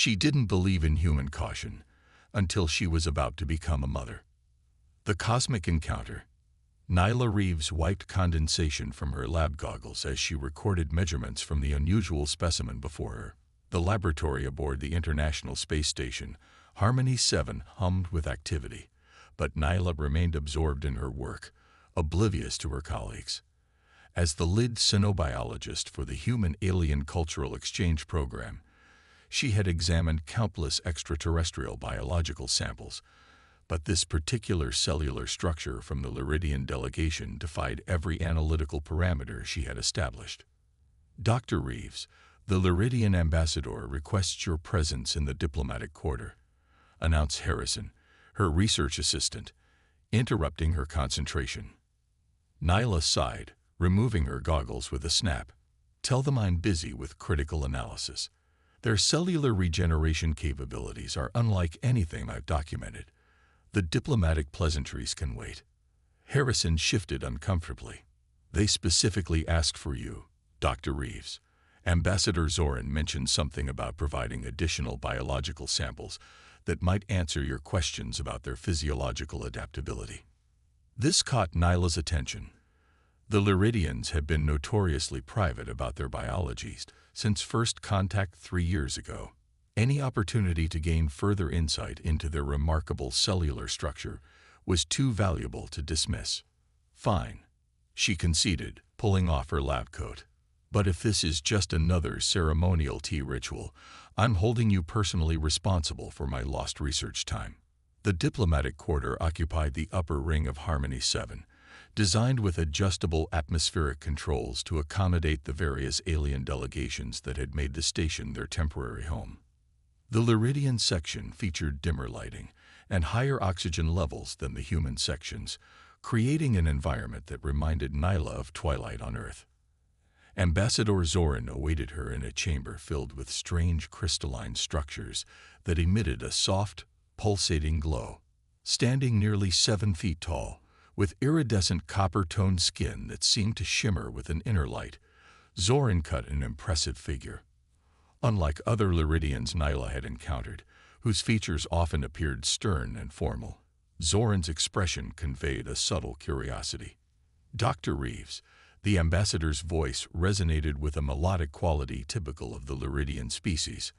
She didn't believe in human caution until she was about to become a mother. The cosmic encounter. Nyla Reeves wiped condensation from her lab goggles as she recorded measurements from the unusual specimen before her. The laboratory aboard the International Space Station, Harmony 7, hummed with activity, but Nyla remained absorbed in her work, oblivious to her colleagues. As the lead xenobiologist for the Human-Alien Cultural Exchange Program, she had examined countless extraterrestrial biological samples, but this particular cellular structure from the Lyridian delegation defied every analytical parameter she had established. Dr. Reeves, the Lyridian ambassador, requests your presence in the diplomatic quarter, announced Harrison, her research assistant, interrupting her concentration. Nyla sighed, removing her goggles with a snap. Tell them I'm busy with critical analysis. Their cellular regeneration capabilities are unlike anything I've documented. The diplomatic pleasantries can wait. Harrison shifted uncomfortably. They specifically asked for you, Dr. Reeves. Ambassador Zoran mentioned something about providing additional biological samples that might answer your questions about their physiological adaptability. This caught Nyla's attention. The Lyridians had been notoriously private about their biologies since first contact 3 years ago. Any opportunity to gain further insight into their remarkable cellular structure was too valuable to dismiss. Fine, she conceded, pulling off her lab coat. But if this is just another ceremonial tea ritual, I'm holding you personally responsible for my lost research time. The diplomatic quarter occupied the upper ring of Harmony 7, designed with adjustable atmospheric controls to accommodate the various alien delegations that had made the station their temporary home. The Lyridian section featured dimmer lighting and higher oxygen levels than the human sections, creating an environment that reminded Nyla of Twilight on Earth. Ambassador Zoran awaited her in a chamber filled with strange crystalline structures that emitted a soft, pulsating glow. Standing nearly 7 feet tall, with iridescent copper-toned skin that seemed to shimmer with an inner light, Zoran cut an impressive figure. Unlike other Lyridians Nyla had encountered, whose features often appeared stern and formal, Zoran's expression conveyed a subtle curiosity. Dr. Reeves, the ambassador's voice resonated with a melodic quality typical of the Lyridian species.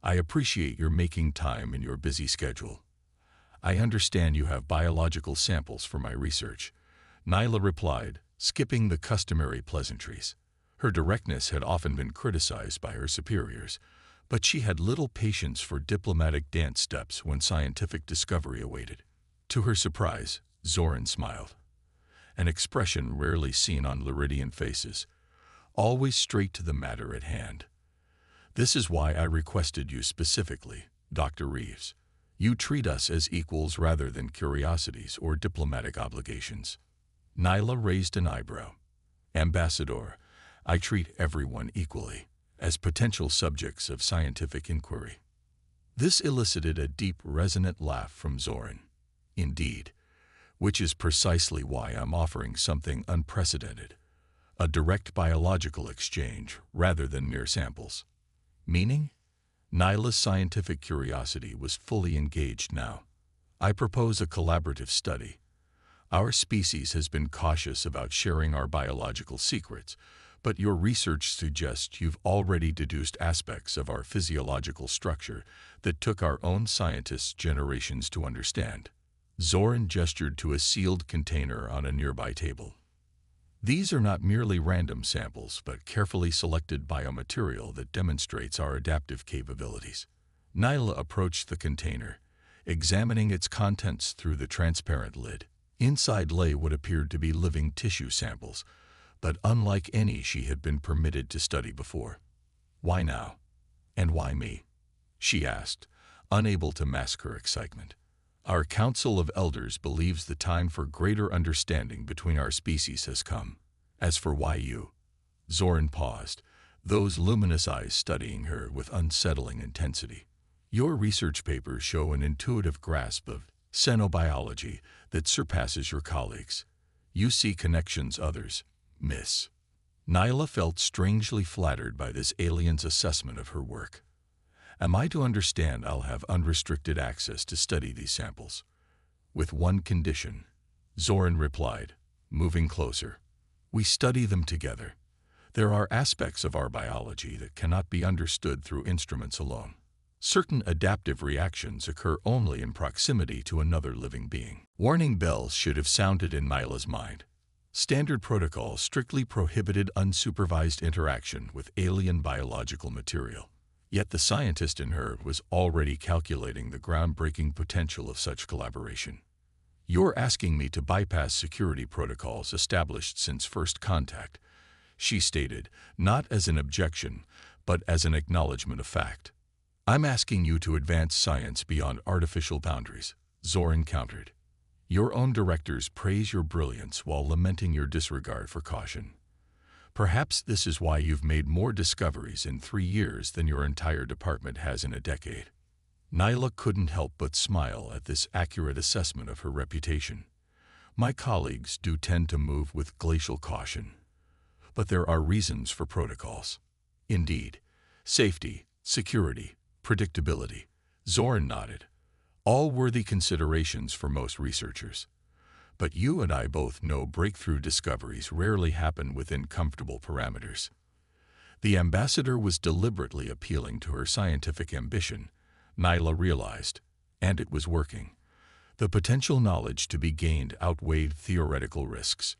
I appreciate your making time in your busy schedule. I understand you have biological samples for my research, Nyla replied, skipping the customary pleasantries. Her directness had often been criticized by her superiors, but she had little patience for diplomatic dance steps when scientific discovery awaited. To her surprise, Zoran smiled, an expression rarely seen on Lyridian faces, always straight to the matter at hand. This is why I requested you specifically, Dr. Reeves. You treat us as equals rather than curiosities or diplomatic obligations. Nyla raised an eyebrow. Ambassador, I treat everyone equally, as potential subjects of scientific inquiry. This elicited a deep, resonant laugh from Zoran. Indeed, which is precisely why I'm offering something unprecedented, a direct biological exchange rather than mere samples. Meaning? Nyla's scientific curiosity was fully engaged now. I propose a collaborative study. Our species has been cautious about sharing our biological secrets, but your research suggests you've already deduced aspects of our physiological structure that took our own scientists generations to understand. Zoran gestured to a sealed container on a nearby table. These are not merely random samples, but carefully selected biomaterial that demonstrates our adaptive capabilities. Nyla approached the container, examining its contents through the transparent lid. Inside lay what appeared to be living tissue samples, but unlike any she had been permitted to study before. Why now? And why me? She asked, unable to mask her excitement. Our Council of Elders believes the time for greater understanding between our species has come. As for why you? Zoran paused, those luminous eyes studying her with unsettling intensity. Your research papers show an intuitive grasp of xenobiology that surpasses your colleagues. You see connections others miss. Nyla felt strangely flattered by this alien's assessment of her work. Am I to understand I'll have unrestricted access to study these samples? With one condition, Zoran replied, moving closer. We study them together. There are aspects of our biology that cannot be understood through instruments alone. Certain adaptive reactions occur only in proximity to another living being. Warning bells should have sounded in Nyla's mind. Standard protocol strictly prohibited unsupervised interaction with alien biological material. Yet the scientist in her was already calculating the groundbreaking potential of such collaboration. You're asking me to bypass security protocols established since first contact, she stated, not as an objection, but as an acknowledgement of fact. I'm asking you to advance science beyond artificial boundaries, Zoran countered. Your own directors praise your brilliance while lamenting your disregard for caution. Perhaps this is why you've made more discoveries in 3 years than your entire department has in a decade. Nyla couldn't help but smile at this accurate assessment of her reputation. My colleagues do tend to move with glacial caution. But there are reasons for protocols. Indeed, safety, security, predictability. Zoran nodded. All worthy considerations for most researchers. But you and I both know breakthrough discoveries rarely happen within comfortable parameters. The ambassador was deliberately appealing to her scientific ambition, Nyla realized, and it was working. The potential knowledge to be gained outweighed theoretical risks.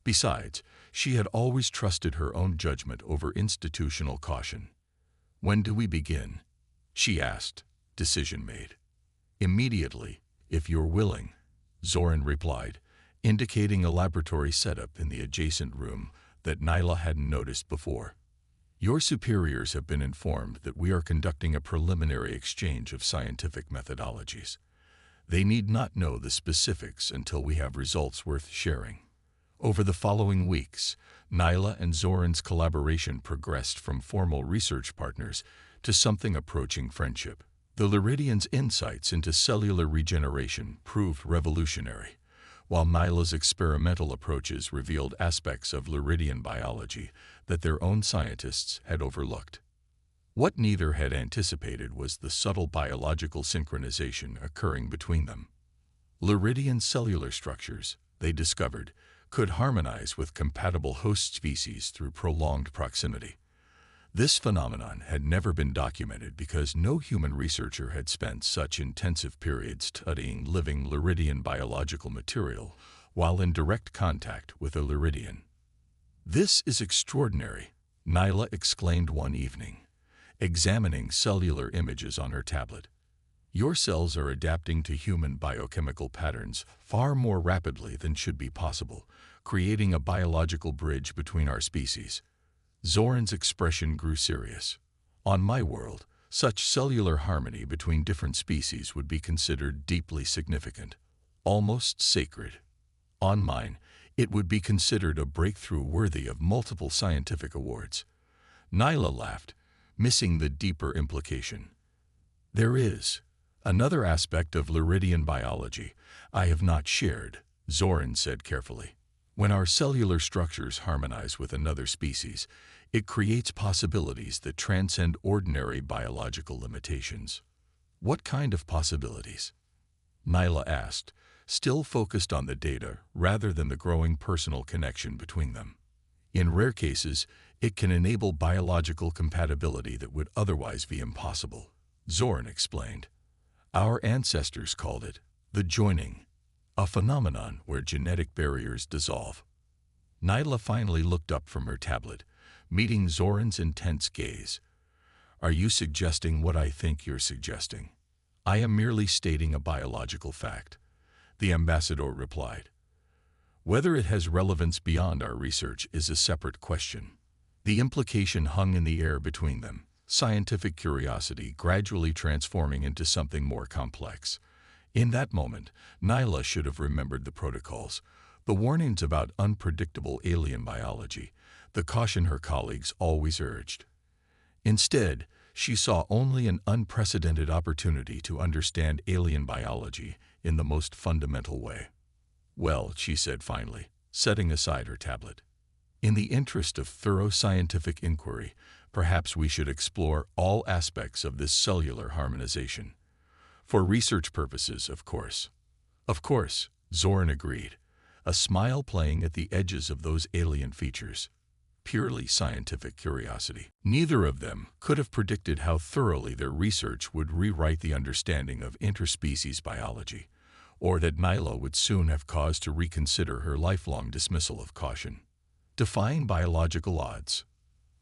Besides, she had always trusted her own judgment over institutional caution. When do we begin? She asked. Decision made. Immediately, if you're willing, Zoran replied, indicating a laboratory setup in the adjacent room that Nyla hadn't noticed before. Your superiors have been informed that we are conducting a preliminary exchange of scientific methodologies. They need not know the specifics until we have results worth sharing. Over the following weeks, Nyla and Zoran's collaboration progressed from formal research partners to something approaching friendship. The Lyridians' insights into cellular regeneration proved revolutionary, while Nyla's experimental approaches revealed aspects of Lyridian biology that their own scientists had overlooked. What neither had anticipated was the subtle biological synchronization occurring between them. Lyridian cellular structures, they discovered, could harmonize with compatible host species through prolonged proximity. This phenomenon had never been documented because no human researcher had spent such intensive periods studying living Lyridian biological material while in direct contact with a Lyridian. This is extraordinary, Nyla exclaimed one evening, examining cellular images on her tablet. Your cells are adapting to human biochemical patterns far more rapidly than should be possible, creating a biological bridge between our species. Zoran's expression grew serious. On my world, such cellular harmony between different species would be considered deeply significant, almost sacred. On mine, it would be considered a breakthrough worthy of multiple scientific awards. Nyla laughed, missing the deeper implication. There is another aspect of Lyridian biology I have not shared, Zoran said carefully. When our cellular structures harmonize with another species, it creates possibilities that transcend ordinary biological limitations. What kind of possibilities? Nyla asked, still focused on the data rather than the growing personal connection between them. In rare cases, it can enable biological compatibility that would otherwise be impossible, Zoran explained. Our ancestors called it the joining, a phenomenon where genetic barriers dissolve. Nyla finally looked up from her tablet, meeting Zoran's intense gaze. Are you suggesting what I think you're suggesting? I am merely stating a biological fact, the ambassador replied. Whether it has relevance beyond our research is a separate question. The implication hung in the air between them, scientific curiosity gradually transforming into something more complex. In that moment, Nyla should have remembered the protocols, the warnings about unpredictable alien biology, the caution her colleagues always urged. Instead, she saw only an unprecedented opportunity to understand alien biology in the most fundamental way. Well, she said finally, setting aside her tablet. In the interest of thorough scientific inquiry, Perhaps we should explore all aspects of this cellular harmonization. For research purposes, of course. Of course, Zoran agreed, a smile playing at the edges of those alien features. Purely scientific curiosity. Neither of them could have predicted how thoroughly their research would rewrite the understanding of interspecies biology, or that Nyla would soon have cause to reconsider her lifelong dismissal of caution. Defying biological odds.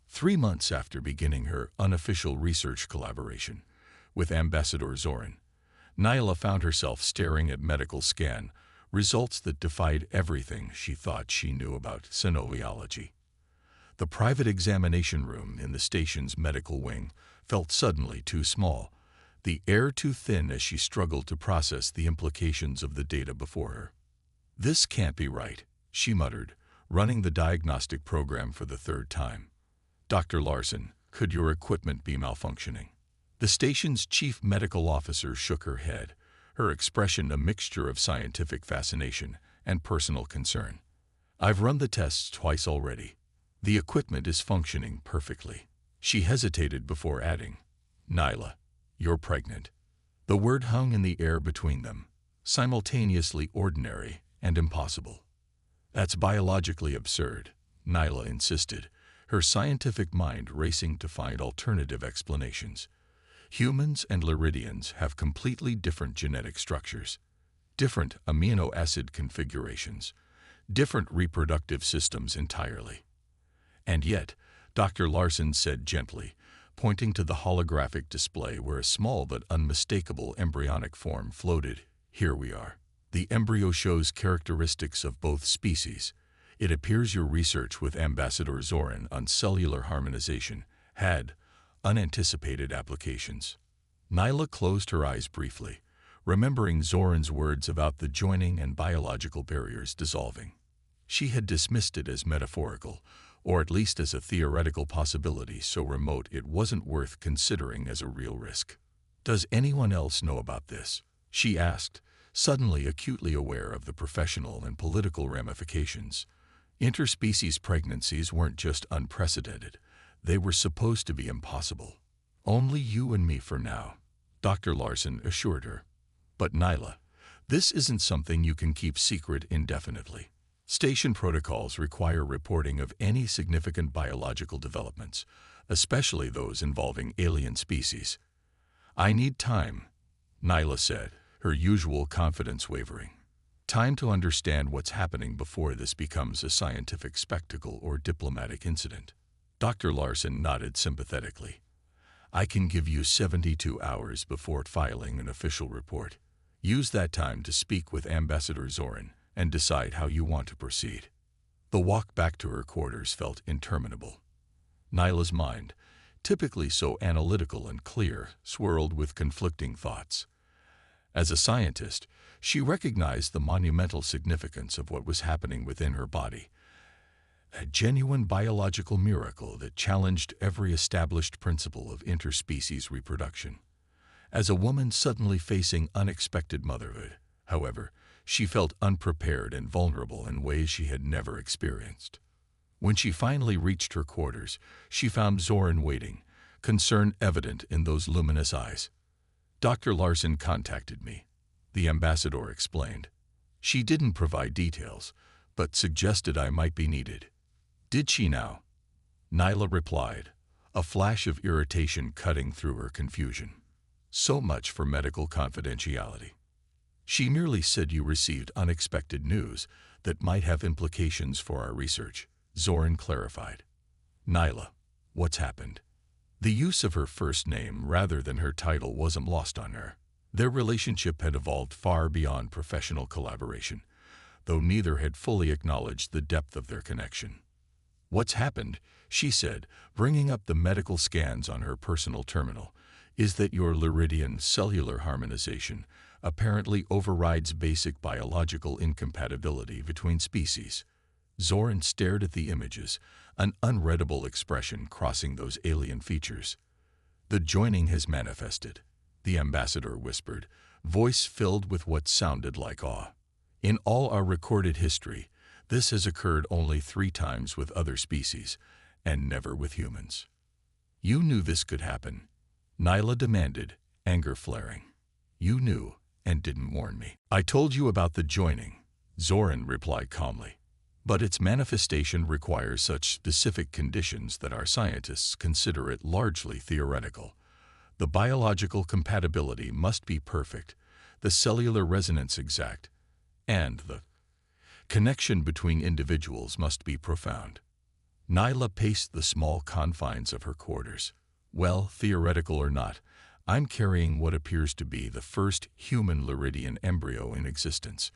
3 months after beginning her unofficial research collaboration with Ambassador Zoran, Nyla found herself staring at medical scan results that defied everything she thought she knew about synoviology. The private examination room in the station's medical wing felt suddenly too small, the air too thin as she struggled to process the implications of the data before her. "This can't be right," she muttered, running the diagnostic program for the 3rd time. "Dr. Larson, could your equipment be malfunctioning?" The station's chief medical officer shook her head, her expression a mixture of scientific fascination and personal concern. "I've run the tests twice already. The equipment is functioning perfectly." She hesitated before adding, "Nyla, you're pregnant." The word hung in the air between them, simultaneously ordinary and impossible. "That's biologically absurd," Nyla insisted, her scientific mind racing to find alternative explanations. "Humans and Lyridians have completely different genetic structures, different amino acid configurations, different reproductive systems entirely." "And yet," Dr. Larson said gently, pointing to the holographic display where a small but unmistakable embryonic form floated, "here we are. The embryo shows characteristics of both species. It appears your research with Ambassador Zoran on cellular harmonization had unanticipated applications." Nyla closed her eyes briefly, remembering Zoran's words about the joining and biological barriers dissolving. She had dismissed it as metaphorical, or at least as a theoretical possibility so remote it wasn't worth considering as a real risk. "Does anyone else know about this?" she asked, suddenly acutely aware of the professional and political ramifications. Interspecies pregnancies weren't just unprecedented, they were supposed to be impossible. "Only you and me for now," Dr. Larson assured her. "But Nyla, this isn't something you can keep secret indefinitely. Station protocols require reporting of any significant biological developments, especially those involving alien species." "I need time," Nyla said, her usual confidence wavering. "Time to understand what's happening before this becomes a scientific spectacle or diplomatic incident." Dr. Larson nodded sympathetically. "I can give you 72 hours before filing an official report. Use that time to speak with Ambassador Zoran and decide how you want to proceed." The walk back to her quarters felt interminable. Nyla's mind, typically so analytical and clear, swirled with conflicting thoughts. As a scientist, she recognized the monumental significance of what was happening within her body, a genuine biological miracle that challenged every established principle of interspecies reproduction. As a woman suddenly facing unexpected motherhood, however, she felt unprepared and vulnerable in ways she had never experienced. When she finally reached her quarters, she found Zoran waiting, concern evident in those luminous eyes. "Dr. Larson contacted me," the ambassador explained. "She didn't provide details, but suggested I might be needed." "Did she now?" Nyla replied, a flash of irritation cutting through her confusion. "So much for medical confidentiality." "She merely said you received unexpected news that might have implications for our research," Zoran clarified. "Nyla, what's happened?" The use of her first name rather than her title wasn't lost on her. Their relationship had evolved far beyond professional collaboration, though neither had fully acknowledged the depth of their connection. "What's happened," she said, bringing up the medical scans on her personal terminal, "is that your Lyridian cellular harmonization apparently overrides basic biological incompatibility between species." Zoran stared at the images, an unreadable expression crossing those alien features. "The joining has manifested," the ambassador whispered, voice filled with what sounded like awe. "In all our recorded history, this has occurred only 3 times with other species, and never with humans." You knew this could happen, Nyla demanded, anger flaring. You knew and didn't warn me. I told you about the joining, Zoran replied calmly. But its manifestation requires such specific conditions that our scientists consider it largely theoretical. The biological compatibility must be perfect, the cellular resonance exact, and the connection between individuals must be profound. Nyla paced the small confines of her quarters. Well, theoretical or not, I'm carrying what appears to be the first human Lyridian embryo in existence.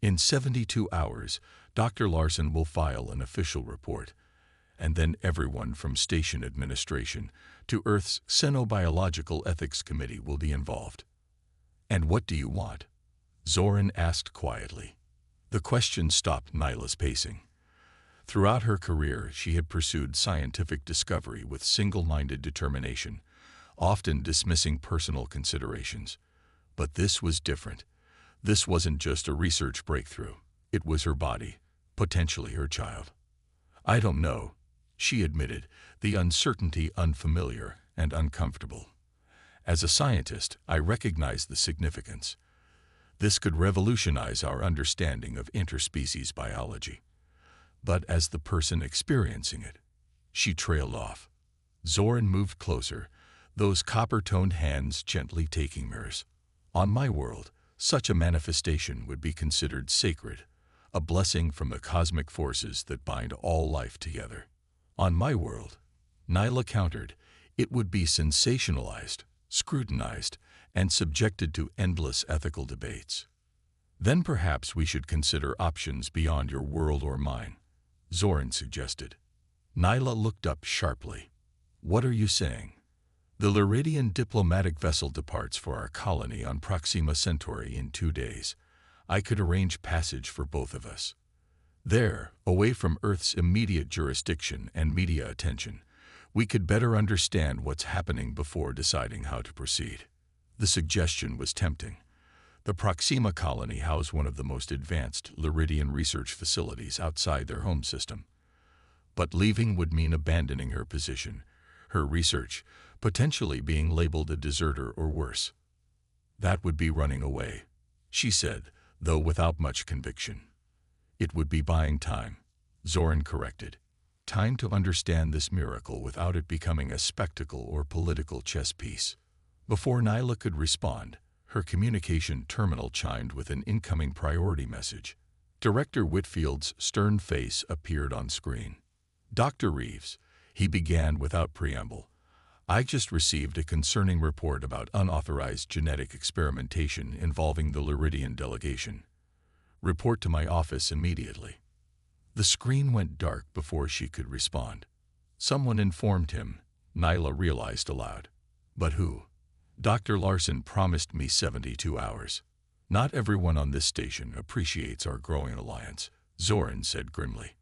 In 72 hours, Dr. Larson will file an official report, and then everyone from station administration to Earth's Xenobiological Ethics Committee will be involved. And what do you want? Zoran asked quietly. The question stopped Nyla's pacing. Throughout her career, she had pursued scientific discovery with single-minded determination, often dismissing personal considerations. But this was different. This wasn't just a research breakthrough. It was her body, potentially her child. I don't know, she admitted, the uncertainty unfamiliar and uncomfortable. As a scientist, I recognize the significance. This could revolutionize our understanding of interspecies biology. But as the person experiencing it, she trailed off. Zoran moved closer, those copper-toned hands gently taking hers. On my world, such a manifestation would be considered sacred, a blessing from the cosmic forces that bind all life together. On my world, Nyla countered, it would be sensationalized, scrutinized, and subjected to endless ethical debates. Then perhaps we should consider options beyond your world or mine, Zoran suggested. Nyla looked up sharply. What are you saying? The Lyridian diplomatic vessel departs for our colony on Proxima Centauri in 2 days. I could arrange passage for both of us. There, away from Earth's immediate jurisdiction and media attention, we could better understand what's happening before deciding how to proceed. The suggestion was tempting. The Proxima colony housed one of the most advanced Lyridian research facilities outside their home system. But leaving would mean abandoning her position, her research, potentially being labeled a deserter or worse. That would be running away, she said, though without much conviction. It would be buying time, Zoran corrected. Time to understand this miracle without it becoming a spectacle or political chess piece. Before Nyla could respond, her communication terminal chimed with an incoming priority message. Director Whitfield's stern face appeared on screen. Dr. Reeves, he began without preamble. I just received a concerning report about unauthorized genetic experimentation involving the Lyridian delegation. Report to my office immediately. The screen went dark before she could respond. Someone informed him, Nyla realized aloud. But who? Dr. Larson promised me 72 hours. Not everyone on this station appreciates our growing alliance, Zoran said grimly.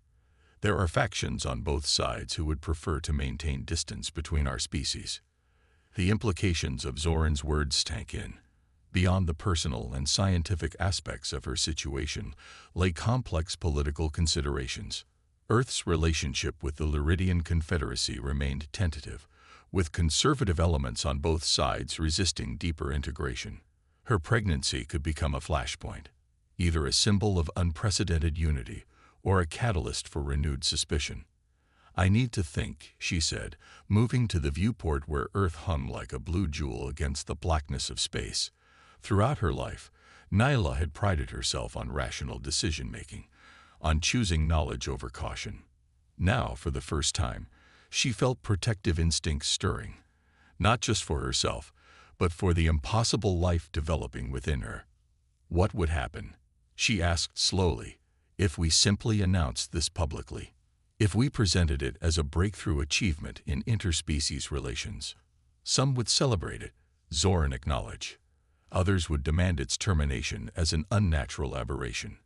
There are factions on both sides who would prefer to maintain distance between our species. The implications of Zoran's words stank in. Beyond the personal and scientific aspects of her situation lay complex political considerations. Earth's relationship with the Lyridian Confederacy remained tentative, with conservative elements on both sides resisting deeper integration. Her pregnancy could become a flashpoint, either a symbol of unprecedented unity or a catalyst for renewed suspicion. I need to think, she said, moving to the viewport where Earth hung like a blue jewel against the blackness of space. Throughout her life, Nyla had prided herself on rational decision-making, on choosing knowledge over caution. Now, for the first time, she felt protective instincts stirring, not just for herself, but for the impossible life developing within her. What would happen, she asked slowly, if we simply announced this publicly? If we presented it as a breakthrough achievement in interspecies relations? Some would celebrate it, Zoran acknowledged. Others would demand its termination as an unnatural aberration.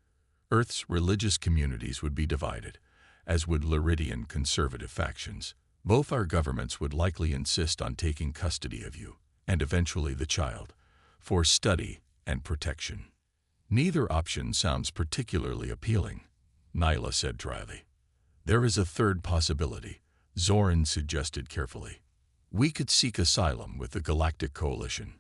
Earth's religious communities would be divided, as would Lyridian conservative factions. Both our governments would likely insist on taking custody of you, and eventually the child, for study and protection. Neither option sounds particularly appealing, Nyla said dryly. There is a third possibility, Zoran suggested carefully. We could seek asylum with the Galactic Coalition.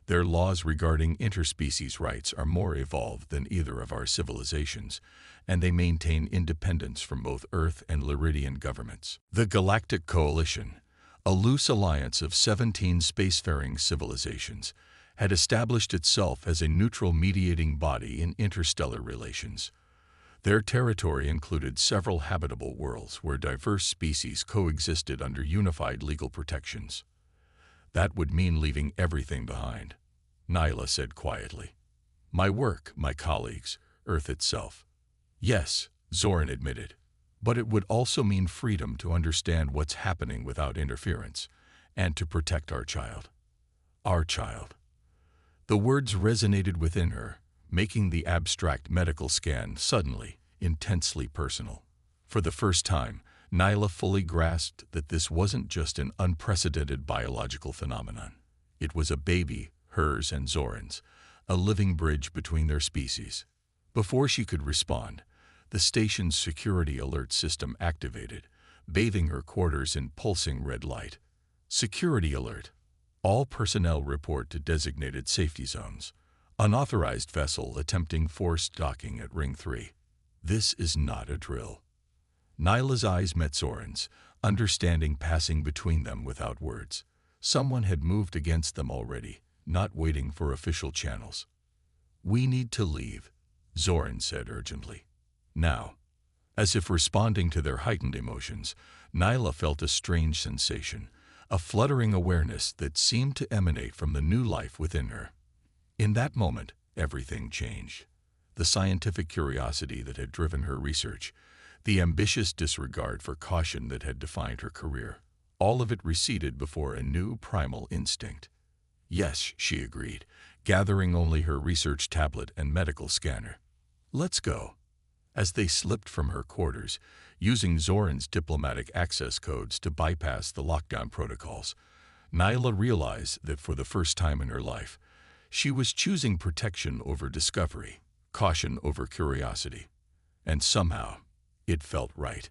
Their laws regarding interspecies rights are more evolved than either of our civilizations, and they maintain independence from both Earth and Lyridian governments. The Galactic Coalition, a loose alliance of 17 spacefaring civilizations, had established itself as a neutral mediating body in interstellar relations. Their territory included several habitable worlds where diverse species coexisted under unified legal protections. That would mean leaving everything behind, Nyla said quietly. My work, my colleagues, Earth itself. Yes, Zoran admitted, but it would also mean freedom to understand what's happening without interference, and to protect our child. Our child. The words resonated within her, making the abstract medical scan suddenly, intensely personal. For the first time, Nyla fully grasped that this wasn't just an unprecedented biological phenomenon. It was a baby, hers and Zoran's, a living bridge between their species. Before she could respond, the station's security alert system activated, bathing her quarters in pulsing red light. Security alert. All personnel report to designated safety zones. Unauthorized vessel attempting forced docking at Ring 3. This is not a drill. Nyla's eyes met Zoran's, understanding passing between them without words. Someone had moved against them already, not waiting for official channels. We need to leave, Zoran said urgently. Now. As if responding to their heightened emotions, Nyla felt a strange sensation, a fluttering awareness that seemed to emanate from the new life within her. In that moment, everything changed. The scientific curiosity that had driven her research, the ambitious disregard for caution that had defined her career, all of it receded before a new primal instinct. Yes, she agreed, gathering only her research tablet and medical scanner. Let's go. As they slipped from her quarters, using Zoran's diplomatic access codes to bypass the lockdown protocols, Nyla realized that for the first time in her life, she was choosing protection over discovery, caution over curiosity. And somehow, it felt right.